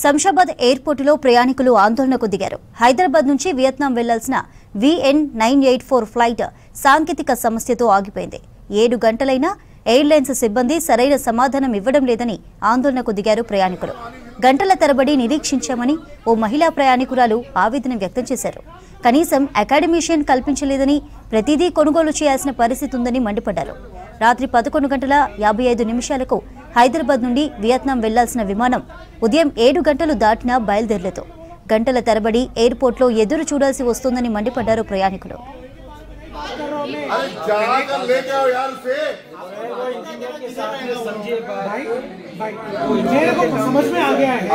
శంషాబాద్ ఎయిర్పోర్టులో ప్రయాణికులు ఆందోళనకు దిగారు. హైదరాబాద్ నుంచి వియత్నాం వెళ్లాల్సిన VN984 ఫ్లైట్ సాంకేతిక సమస్యతో ఆగిపోయింది. 7 గంటలైనా ఎయిర్లైన్స్ సిబ్బంది సరైన సమాధానం ఇవ్వడం లేదని ఆందోళనకు దిగారు ప్రయాణికులు. గంటల తరబడి నిరీక్షించామని ఓ మహిళా ప్రయాణికురాలు ఆవేదన వ్యక్తం చేశారు. కనీసం అకాడమిషియన్ కల్పించలేదని, ప్రతిదీ కొనుగోలు చేయాల్సిన పరిస్థితి ఉందని మండిపడ్డారు. రాత్రి 11:55 హైదరాబాద్ నుండి వియత్నాం వెళ్లాల్సిన విమానం ఉదయం 7 గంటలు దాటినా బయలుదేరలేదు. గంటల తరబడి ఎయిర్పోర్ట్లో ఎదురు చూడాల్సి వస్తోందని మండిపడ్డారు ప్రయాణికులు. मेरे को समझ में आ गया है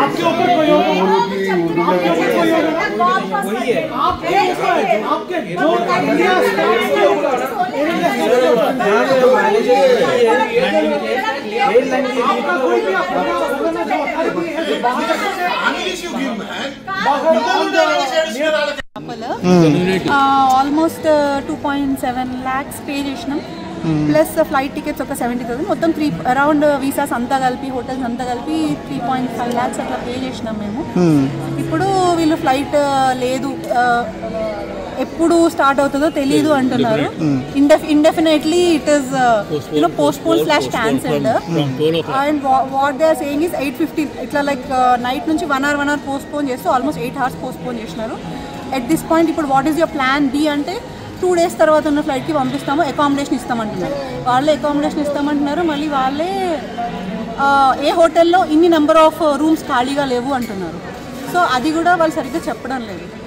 आपके ऊपर कोई होगा आपके जो इंडिया ఆల్మోస్ట్ 2.7 lakhs పే చేసినాం. ప్లస్ ఫ్లైట్ టికెట్స్ ఒక 70,000, మొత్తం అరౌండ్ వీసాస్ అంతా కలిపి, హోటల్స్ అంతా కలిపి 3.5 lakhs అట్లా పే చేసినాం మేము. ఇప్పుడు వీళ్ళు ఫ్లైట్ లేదు, ఎప్పుడు స్టార్ట్ అవుతుందో తెలియదు అంటున్నారు. Indefinitely it is postponed/cancelled. And what they are saying is 8:15 ఇట్లా లైక్ నైట్ నుంచి 1 hour పోస్ట్పోన్ చేస్తూ ఆల్మోస్ట్ 8 hours పోస్ట్పోన్ చేసినారు. ఎట్ దిస్ పాయింట్ ఇప్పుడు what is your plan B అంటే 2 days తర్వాత ఉన్న ఫ్లైట్కి పంపిస్తాము, అకామిడేషన్ ఇస్తామంటున్నారు. వాళ్ళే అకామిడేషన్ ఇస్తామంటున్నారు, మళ్ళీ వాళ్ళే ఏ హోటల్లో ఇన్ని నెంబర్ ఆఫ్ రూమ్స్ ఖాళీగా లేవు అంటున్నారు. సో అది కూడా వాళ్ళు సరిగ్గా చెప్పడం లేదు.